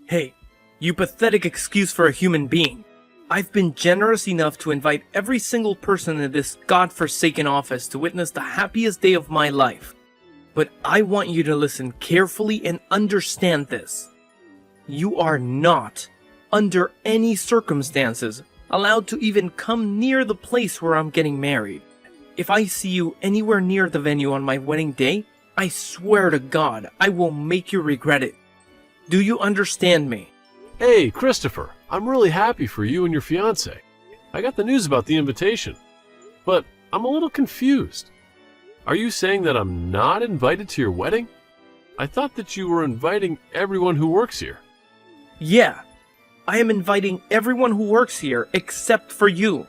Hey, you pathetic excuse for a human being. I've been generous enough to invite every single person in this godforsaken office to witness the happiest day of my life. But I want you to listen carefully and understand this. You are not, under any circumstances, allowed to even come near the place where I'm getting married. If I see you anywhere near the venue on my wedding day, I swear to God, I will make you regret it. Do you understand me? Hey, Christopher, I'm really happy for you and your fiancé. I got the news about the invitation, but I'm a little confused. Are you saying that I'm not invited to your wedding? I thought that you were inviting everyone who works here. Yeah, I am inviting everyone who works here except for you.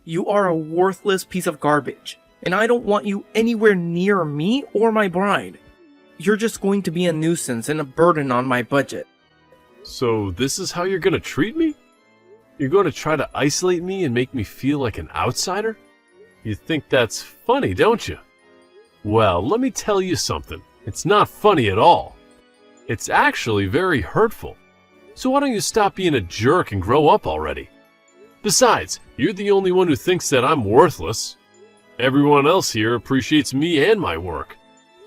You are a worthless piece of garbage, and I don't want you anywhere near me or my bride. You're just going to be a nuisance and a burden on my budget. So this is how you're going to treat me? You're going to try to isolate me and make me feel like an outsider? You think that's funny, don't you? Well, let me tell you something. It's not funny at all. It's actually very hurtful. So why don't you stop being a jerk and grow up already? Besides, you're the only one who thinks that I'm worthless. Everyone else here appreciates me and my work.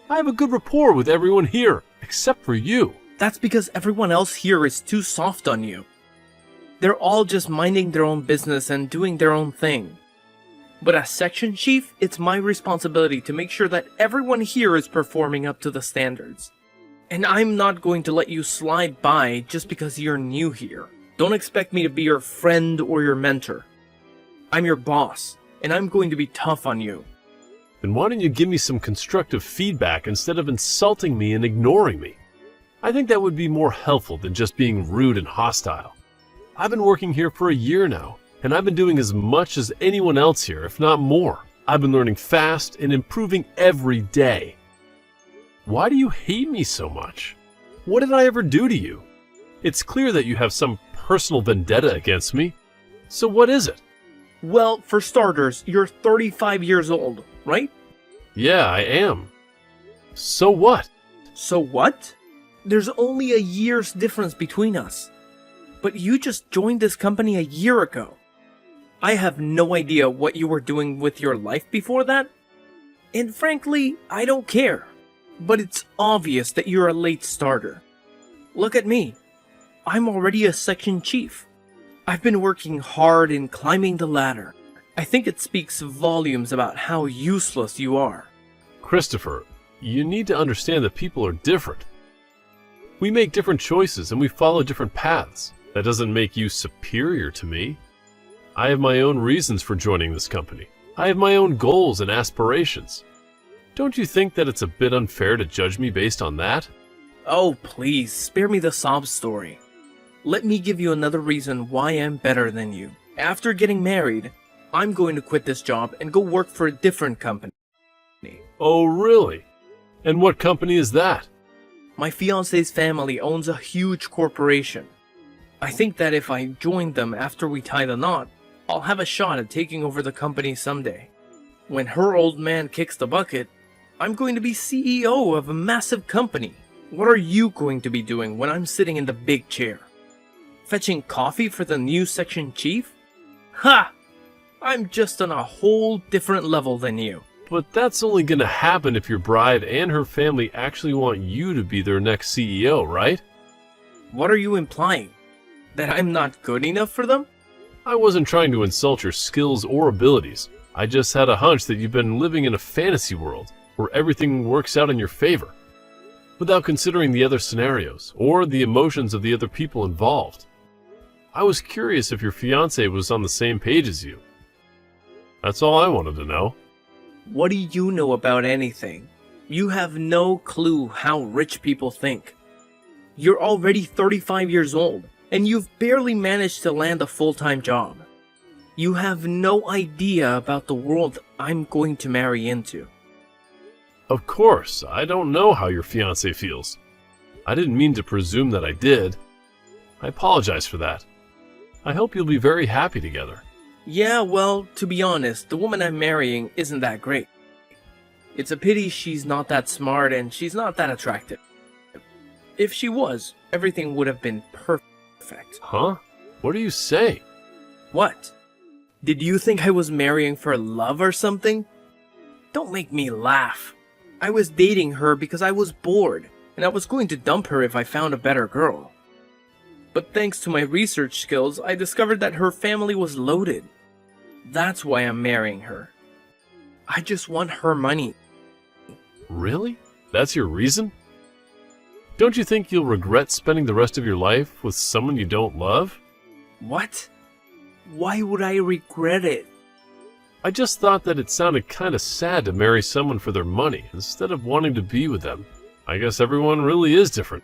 I have a good rapport with everyone here, except for you. That's because everyone else here is too soft on you. They're all just minding their own business and doing their own thing. But as section chief, it's my responsibility to make sure that everyone here is performing up to the standards. And I'm not going to let you slide by just because you're new here. Don't expect me to be your friend or your mentor. I'm your boss, and I'm going to be tough on you. Then why don't you give me some constructive feedback instead of insulting me and ignoring me? I think that would be more helpful than just being rude and hostile. I've been working here for a year now, and I've been doing as much as anyone else here, if not more. I've been learning fast and improving every day. Why do you hate me so much? What did I ever do to you? It's clear that you have some personal vendetta against me. So what is it? Well, for starters, you're 35 years old, right? Yeah, I am. So what? So what? There's only a year's difference between us. But you just joined this company a year ago. I have no idea what you were doing with your life before that. And frankly, I don't care. But it's obvious that you're a late starter. Look at me. I'm already a section chief. I've been working hard and climbing the ladder. I think it speaks volumes about how useless you are. Christopher, you need to understand that people are different. We make different choices and we follow different paths. That doesn't make you superior to me. I have my own reasons for joining this company. I have my own goals and aspirations. Don't you think that it's a bit unfair to judge me based on that? Oh, please, spare me the sob story. Let me give you another reason why I'm better than you. After getting married, I'm going to quit this job and go work for a different company. Oh, really? And what company is that? My fiancé's family owns a huge corporation. I think that if I join them after we tie the knot, I'll have a shot at taking over the company someday. When her old man kicks the bucket, I'm going to be CEO of a massive company. What are you going to be doing when I'm sitting in the big chair? Fetching coffee for the new section chief? Ha! I'm just on a whole different level than you. But that's only going to happen if your bride and her family actually want you to be their next CEO, right? What are you implying? That I'm not good enough for them? I wasn't trying to insult your skills or abilities. I just had a hunch that you've been living in a fantasy world where everything works out in your favor, without considering the other scenarios or the emotions of the other people involved. I was curious if your fiancé was on the same page as you. That's all I wanted to know. What do you know about anything? You have no clue how rich people think. You're already 35 years old, and you've barely managed to land a full-time job. You have no idea about the world I'm going to marry into. Of course, I don't know how your fiancé feels. I didn't mean to presume that I did. I apologize for that. I hope you'll be very happy together. Yeah, well, to be honest, the woman I'm marrying isn't that great. It's a pity she's not that smart and she's not that attractive. If she was, everything would have been perfect. Huh? What are you saying? What? Did you think I was marrying for love or something? Don't make me laugh. I was dating her because I was bored, and I was going to dump her if I found a better girl. But thanks to my research skills, I discovered that her family was loaded. That's why I'm marrying her. I just want her money. Really? That's your reason? Don't you think you'll regret spending the rest of your life with someone you don't love? What? Why would I regret it? I just thought that it sounded kind of sad to marry someone for their money instead of wanting to be with them. I guess everyone really is different.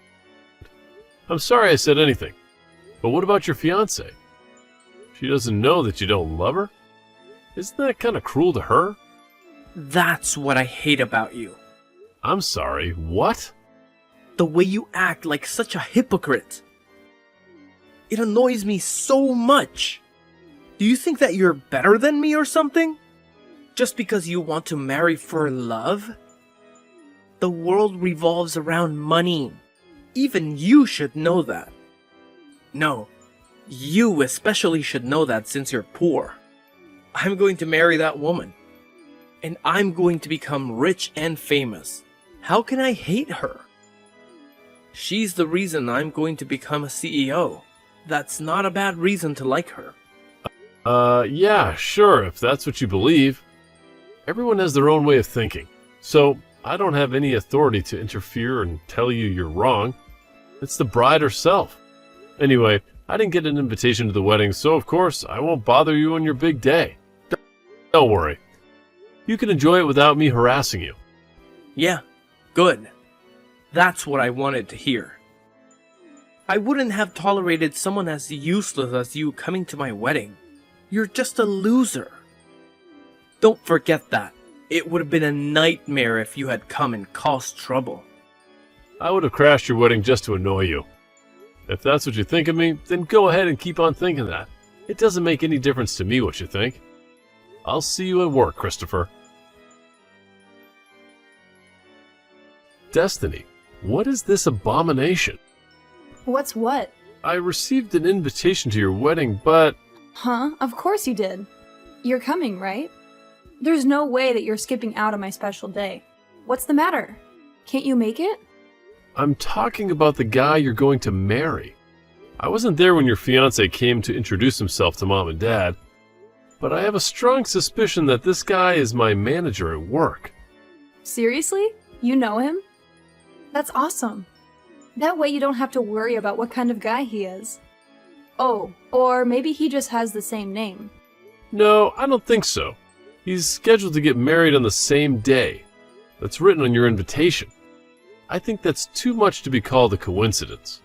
I'm sorry I said anything, but what about your fiancée? She doesn't know that you don't love her? Isn't that kind of cruel to her? That's what I hate about you. I'm sorry, what? The way you act like such a hypocrite. It annoys me so much. Do you think that you're better than me or something? Just because you want to marry for love? The world revolves around money. Even you should know that. No, you especially should know that since you're poor. I'm going to marry that woman. And I'm going to become rich and famous. How can I hate her? She's the reason I'm going to become a CEO. That's not a bad reason to like her. Yeah, sure, if that's what you believe. Everyone has their own way of thinking, so I don't have any authority to interfere and tell you you're wrong. It's the bride herself. Anyway, I didn't get an invitation to the wedding, so of course I won't bother you on your big day. Don't worry. You can enjoy it without me harassing you. Yeah, good. That's what I wanted to hear. I wouldn't have tolerated someone as useless as you coming to my wedding. You're just a loser. Don't forget that. It would have been a nightmare if you had come and caused trouble. I would have crashed your wedding just to annoy you. If that's what you think of me, then go ahead and keep on thinking that. It doesn't make any difference to me what you think. I'll see you at work, Christopher. Destiny, what is this abomination? What's what? I received an invitation to your wedding, but... Huh? Of course you did. You're coming, right? There's no way that you're skipping out on my special day. What's the matter? Can't you make it? I'm talking about the guy you're going to marry. I wasn't there when your fiancé came to introduce himself to Mom and Dad, but I have a strong suspicion that this guy is my manager at work. Seriously? You know him? That's awesome. That way you don't have to worry about what kind of guy he is. Oh, or maybe he just has the same name. No, I don't think so. He's scheduled to get married on the same day. That's written on your invitation. I think that's too much to be called a coincidence.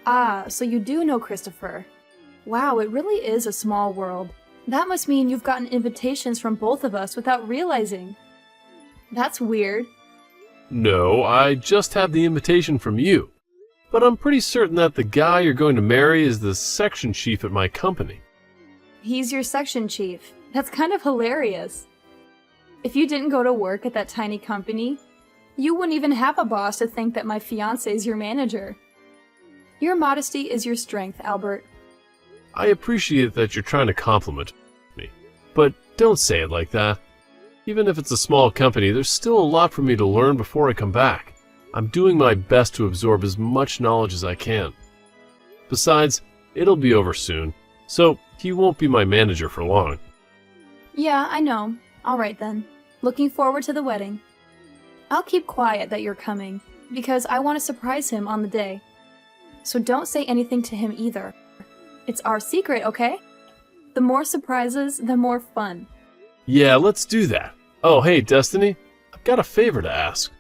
Ah, so you do know Christopher. Wow, it really is a small world. That must mean you've gotten invitations from both of us without realizing. That's weird. No, I just have the invitation from you. But I'm pretty certain that the guy you're going to marry is the section chief at my company. He's your section chief. That's kind of hilarious. If you didn't go to work at that tiny company, you wouldn't even have a boss to think that my fiancé is your manager. Your modesty is your strength, Albert. I appreciate that you're trying to compliment me, but don't say it like that. Even if it's a small company, there's still a lot for me to learn before I come back. I'm doing my best to absorb as much knowledge as I can. Besides, it'll be over soon, so he won't be my manager for long. Yeah, I know. All right then. Looking forward to the wedding. I'll keep quiet that you're coming, because I want to surprise him on the day. So don't say anything to him either. It's our secret, okay? The more surprises, the more fun. Yeah, let's do that. Oh, hey, Destiny, I've got a favor to ask.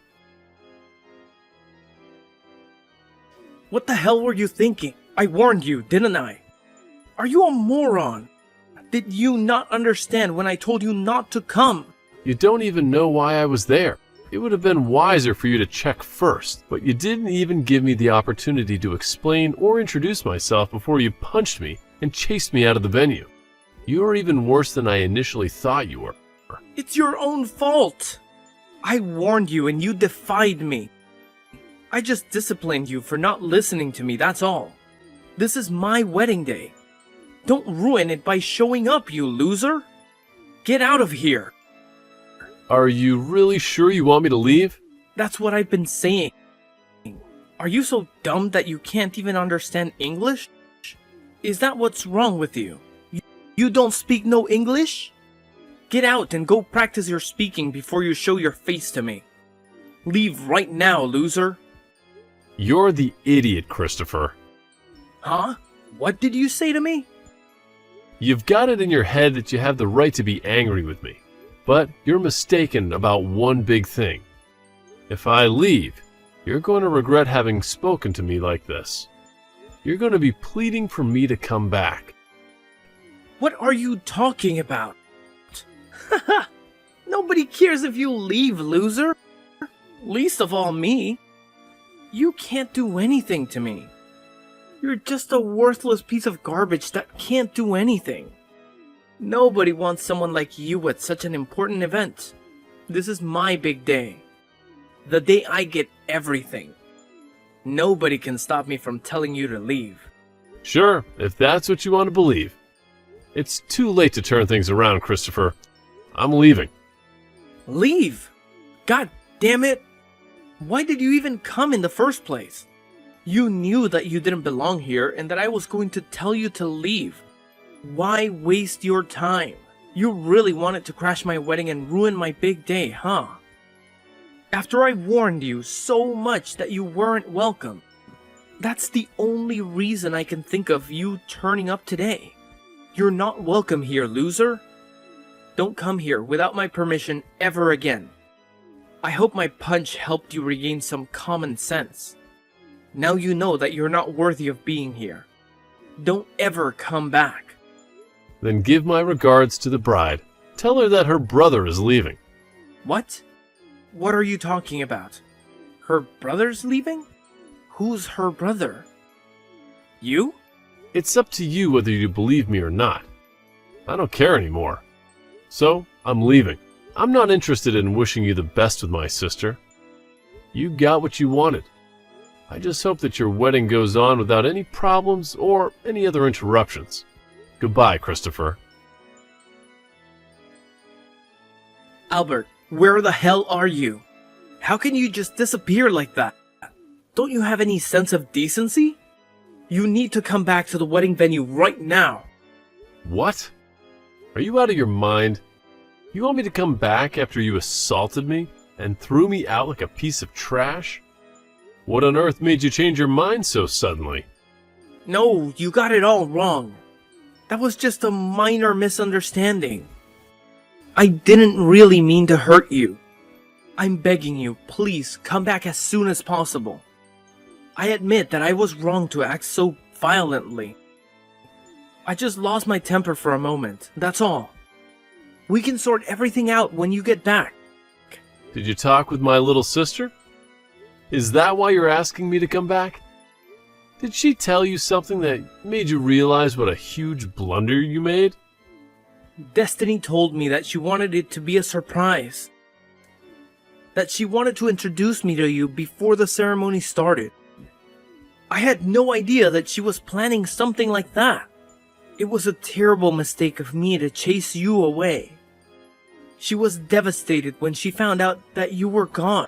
What the hell were you thinking? I warned you, didn't I? Are you a moron? Did you not understand when I told you not to come? You don't even know why I was there. It would have been wiser for you to check first, but you didn't even give me the opportunity to explain or introduce myself before you punched me and chased me out of the venue. You are even worse than I initially thought you were. It's your own fault. I warned you and you defied me. I just disciplined you for not listening to me, that's all. This is my wedding day. Don't ruin it by showing up, you loser. Get out of here. Are you really sure you want me to leave? That's what I've been saying. Are you so dumb that you can't even understand English? Is that what's wrong with you? You don't speak no English? Get out and go practice your speaking before you show your face to me. Leave right now, loser. You're the idiot, Christopher. Huh? What did you say to me? You've got it in your head that you have the right to be angry with me, but you're mistaken about one big thing. If I leave, you're going to regret having spoken to me like this. You're going to be pleading for me to come back. What are you talking about? Haha! Nobody cares if you leave, loser. Least of all me. You can't do anything to me. You're just a worthless piece of garbage that can't do anything. Nobody wants someone like you at such an important event. This is my big day. The day I get everything. Nobody can stop me from telling you to leave. Sure, if that's what you want to believe. It's too late to turn things around, Christopher. I'm leaving. Leave? God damn it! Why did you even come in the first place? You knew that you didn't belong here and that I was going to tell you to leave. Why waste your time? You really wanted to crash my wedding and ruin my big day, huh? After I warned you so much that you weren't welcome. That's the only reason I can think of you turning up today. You're not welcome here, loser. Don't come here without my permission ever again. I hope my punch helped you regain some common sense. Now you know that you're not worthy of being here. Don't ever come back. Then give my regards to the bride. Tell her that her brother is leaving. What? What are you talking about? Her brother's leaving? Who's her brother? You? It's up to you whether you believe me or not. I don't care anymore. So, I'm leaving. I'm not interested in wishing you the best with my sister. You got what you wanted. I just hope that your wedding goes on without any problems or any other interruptions. Goodbye, Christopher. Albert, where the hell are you? How can you just disappear like that? Don't you have any sense of decency? You need to come back to the wedding venue right now. What? Are you out of your mind? You want me to come back after you assaulted me and threw me out like a piece of trash? What on earth made you change your mind so suddenly? No, you got it all wrong. That was just a minor misunderstanding. I didn't really mean to hurt you. I'm begging you, please come back as soon as possible. I admit that I was wrong to act so violently. I just lost my temper for a moment, that's all. We can sort everything out when you get back. Did you talk with my little sister? Is that why you're asking me to come back? Did she tell you something that made you realize what a huge blunder you made? Destiny told me that she wanted it to be a surprise. That she wanted to introduce me to you before the ceremony started. I had no idea that she was planning something like that. It was a terrible mistake of me to chase you away. She was devastated when she found out that you were gone.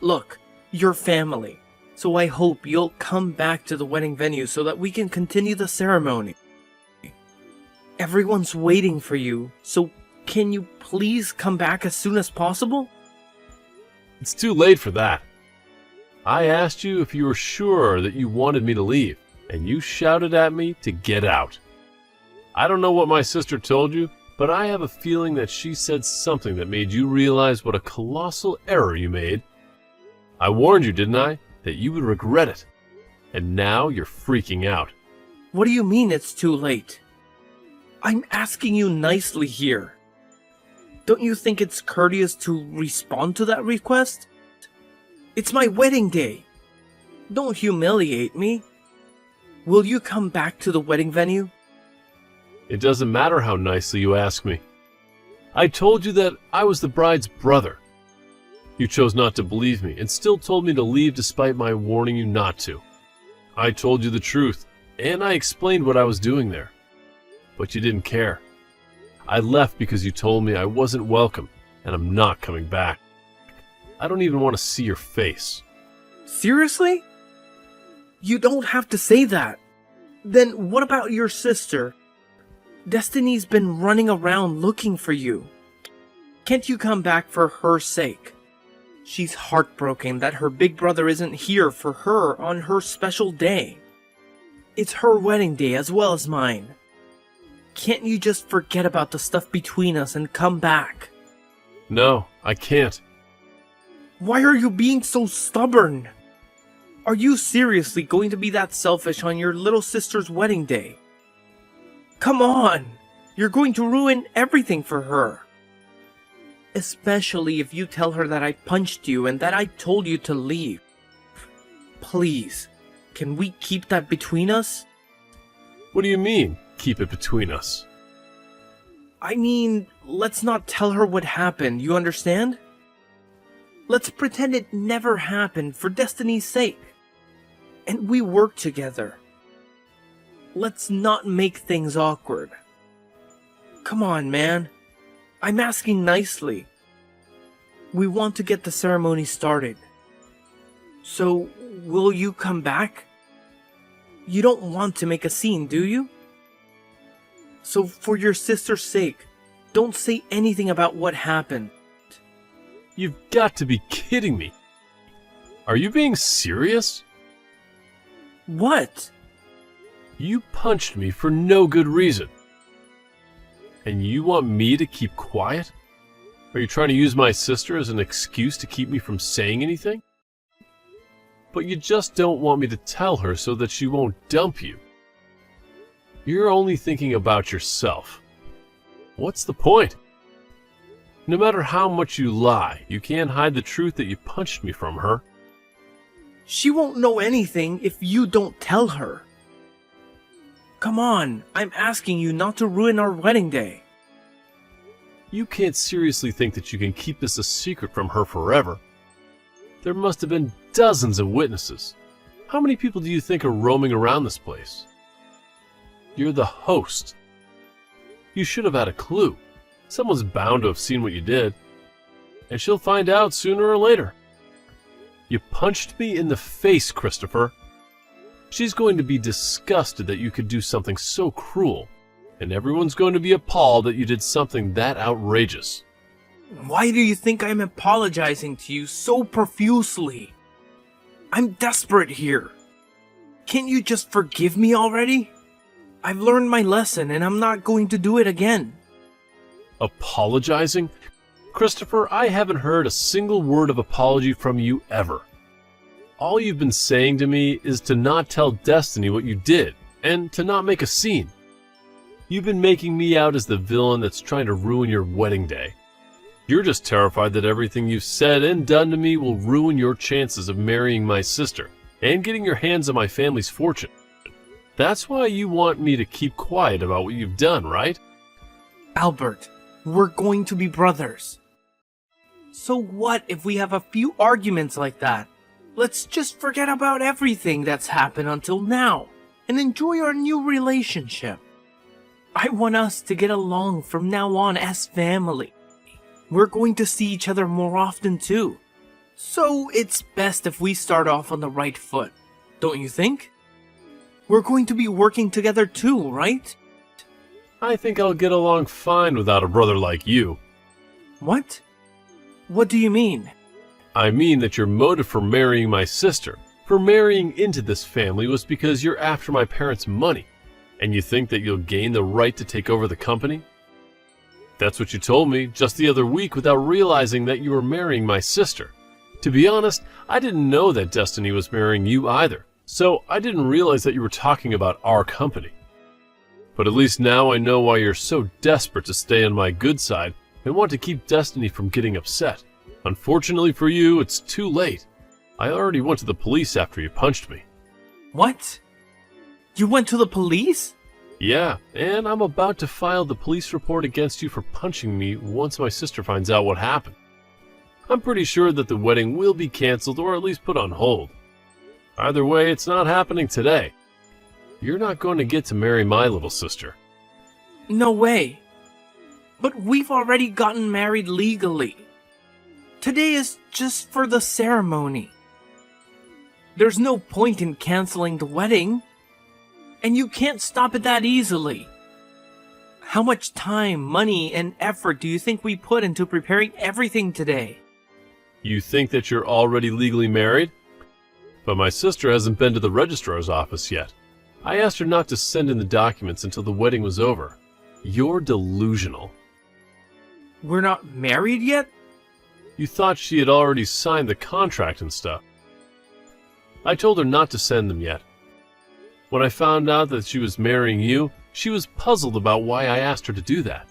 Look, you're family, so I hope you'll come back to the wedding venue so that we can continue the ceremony. Everyone's waiting for you, so can you please come back as soon as possible? It's too late for that. I asked you if you were sure that you wanted me to leave, and you shouted at me to get out. I don't know what my sister told you, but I have a feeling that she said something that made you realize what a colossal error you made. I warned you, didn't I, that you would regret it. And now you're freaking out. What do you mean it's too late? I'm asking you nicely here. Don't you think it's courteous to respond to that request? It's my wedding day. Don't humiliate me. Will you come back to the wedding venue? It doesn't matter how nicely you ask me. I told you that I was the bride's brother. You chose not to believe me and still told me to leave despite my warning you not to. I told you the truth, and I explained what I was doing there. But you didn't care. I left because you told me I wasn't welcome, and I'm not coming back. I don't even want to see your face. Seriously? You don't have to say that. Then what about your sister? Destiny's been running around looking for you. Can't you come back for her sake? She's heartbroken that her big brother isn't here for her on her special day. It's her wedding day as well as mine. Can't you just forget about the stuff between us and come back? No, I can't. Why are you being so stubborn? Are you seriously going to be that selfish on your little sister's wedding day? Come on! You're going to ruin everything for her. Especially if you tell her that I punched you and that I told you to leave. Please, can we keep that between us? What do you mean, keep it between us? I mean, let's not tell her what happened, you understand? Let's pretend it never happened for Destiny's sake. And we work together. Let's not make things awkward. Come on, man. I'm asking nicely. We want to get the ceremony started. So, will you come back? You don't want to make a scene, do you? So, for your sister's sake, don't say anything about what happened. You've got to be kidding me. Are you being serious? What? You punched me for no good reason. And you want me to keep quiet? Are you trying to use my sister as an excuse to keep me from saying anything? But you just don't want me to tell her so that she won't dump you. You're only thinking about yourself. What's the point? No matter how much you lie, you can't hide the truth that you punched me from her. She won't know anything if you don't tell her. Come on, I'm asking you not to ruin our wedding day. You can't seriously think that you can keep this a secret from her forever. There must have been dozens of witnesses. How many people do you think are roaming around this place? You're the host. You should have had a clue. Someone's bound to have seen what you did. And she'll find out sooner or later. You punched me in the face, Christopher. She's going to be disgusted that you could do something so cruel, and everyone's going to be appalled that you did something that outrageous. Why do you think I'm apologizing to you so profusely? I'm desperate here. Can't you just forgive me already? I've learned my lesson and I'm not going to do it again. Apologizing? Christopher, I haven't heard a single word of apology from you ever. All you've been saying to me is to not tell Destiny what you did, and to not make a scene. You've been making me out as the villain that's trying to ruin your wedding day. You're just terrified that everything you've said and done to me will ruin your chances of marrying my sister, and getting your hands on my family's fortune. That's why you want me to keep quiet about what you've done, right? Albert, we're going to be brothers. So what if we have a few arguments like that? Let's just forget about everything that's happened until now and enjoy our new relationship. I want us to get along from now on as family. We're going to see each other more often too. So it's best if we start off on the right foot, don't you think? We're going to be working together too, right? I think I'll get along fine without a brother like you. What? What do you mean? I mean that your motive for marrying my sister, for marrying into this family, was because you're after my parents' money, and you think that you'll gain the right to take over the company? That's what you told me just the other week without realizing that you were marrying my sister. To be honest, I didn't know that Destiny was marrying you either, so I didn't realize that you were talking about our company. But at least now I know why you're so desperate to stay on my good side and want to keep Destiny from getting upset. Unfortunately for you, it's too late. I already went to the police after you punched me. What? You went to the police? Yeah, and I'm about to file the police report against you for punching me once my sister finds out what happened. I'm pretty sure that the wedding will be canceled or at least put on hold. Either way, it's not happening today. You're not going to get to marry my little sister. No way. But we've already gotten married legally. Today is just for the ceremony. There's no point in canceling the wedding. And you can't stop it that easily. How much time, money, and effort do you think we put into preparing everything today? You think that you're already legally married? But my sister hasn't been to the registrar's office yet. I asked her not to send in the documents until the wedding was over. You're delusional. We're not married yet? You thought she had already signed the contract and stuff. I told her not to send them yet. When I found out that she was marrying you, she was puzzled about why I asked her to do that.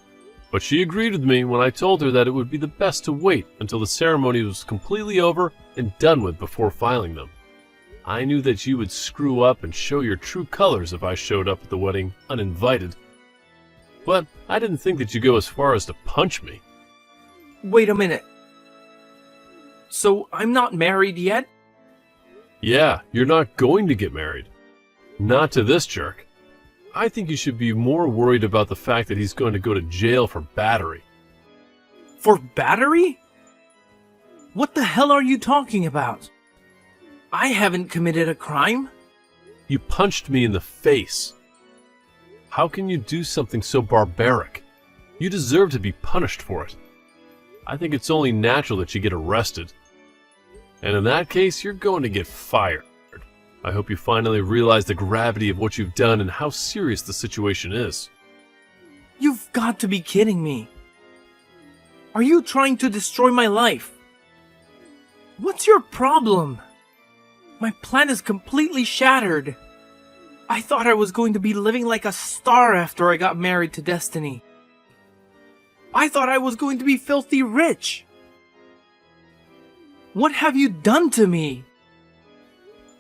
But she agreed with me when I told her that it would be the best to wait until the ceremony was completely over and done with before filing them. I knew that you would screw up and show your true colors if I showed up at the wedding uninvited. But I didn't think that you'd go as far as to punch me. Wait a minute. So I'm not married yet? Yeah, you're not going to get married. Not to this jerk. I think you should be more worried about the fact that he's going to go to jail for battery. For battery? What the hell are you talking about? I haven't committed a crime. You punched me in the face. How can you do something so barbaric? You deserve to be punished for it. I think it's only natural that you get arrested. And in that case, you're going to get fired. I hope you finally realize the gravity of what you've done and how serious the situation is. You've got to be kidding me. Are you trying to destroy my life? What's your problem? My plan is completely shattered. I thought I was going to be living like a star after I got married to Destiny. I thought I was going to be filthy rich. What have you done to me?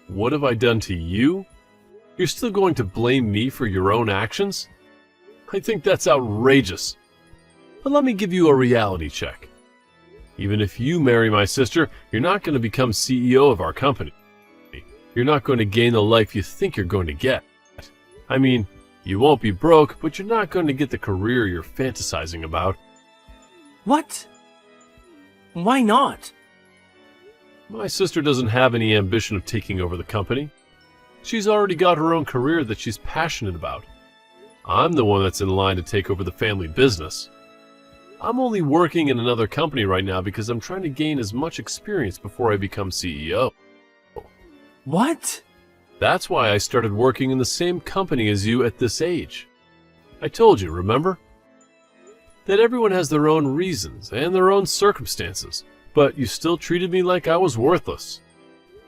What have I done to you? You're still going to blame me for your own actions? I think that's outrageous. But let me give you a reality check. Even if you marry my sister, you're not going to become CEO of our company. You're not going to gain the life you think you're going to get. I mean, you won't be broke, but you're not going to get the career you're fantasizing about. What? Why not? My sister doesn't have any ambition of taking over the company. She's already got her own career that she's passionate about. I'm the one that's in line to take over the family business. I'm only working in another company right now because I'm trying to gain as much experience before I become CEO. What? That's why I started working in the same company as you at this age. I told you, remember? That everyone has their own reasons and their own circumstances, but you still treated me like I was worthless.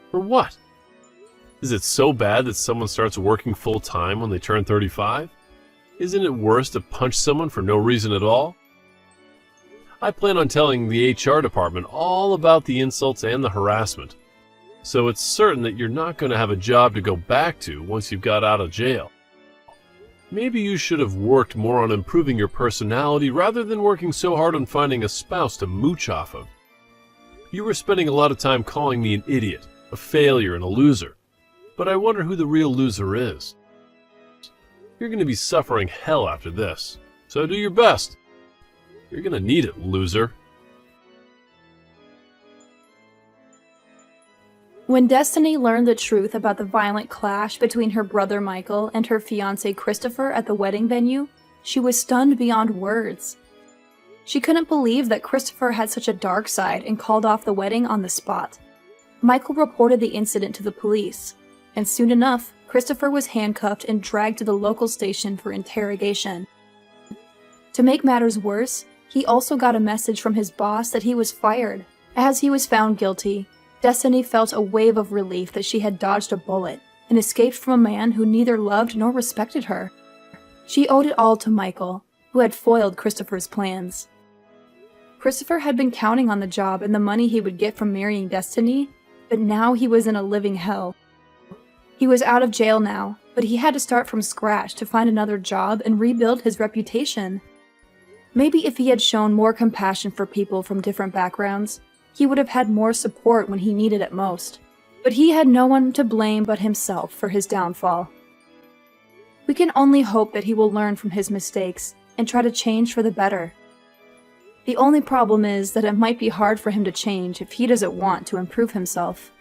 For what? Is it so bad that someone starts working full-time when they turn 35? Isn't it worse to punch someone for no reason at all? I plan on telling the HR department all about the insults and the harassment. So it's certain that you're not going to have a job to go back to once you've got out of jail. Maybe you should have worked more on improving your personality rather than working so hard on finding a spouse to mooch off of. You were spending a lot of time calling me an idiot, a failure, and a loser. But I wonder who the real loser is. You're going to be suffering hell after this, so do your best. You're going to need it, loser. When Destiny learned the truth about the violent clash between her brother Michael and her fiancé Christopher at the wedding venue, she was stunned beyond words. She couldn't believe that Christopher had such a dark side and called off the wedding on the spot. Michael reported the incident to the police, and soon enough, Christopher was handcuffed and dragged to the local station for interrogation. To make matters worse, he also got a message from his boss that he was fired. As he was found guilty, Destiny felt a wave of relief that she had dodged a bullet and escaped from a man who neither loved nor respected her. She owed it all to Michael, who had foiled Christopher's plans. Christopher had been counting on the job and the money he would get from marrying Destiny, but now he was in a living hell. He was out of jail now, but he had to start from scratch to find another job and rebuild his reputation. Maybe if he had shown more compassion for people from different backgrounds, he would have had more support when he needed it most. But he had no one to blame but himself for his downfall. We can only hope that he will learn from his mistakes and try to change for the better. The only problem is that it might be hard for him to change if he doesn't want to improve himself.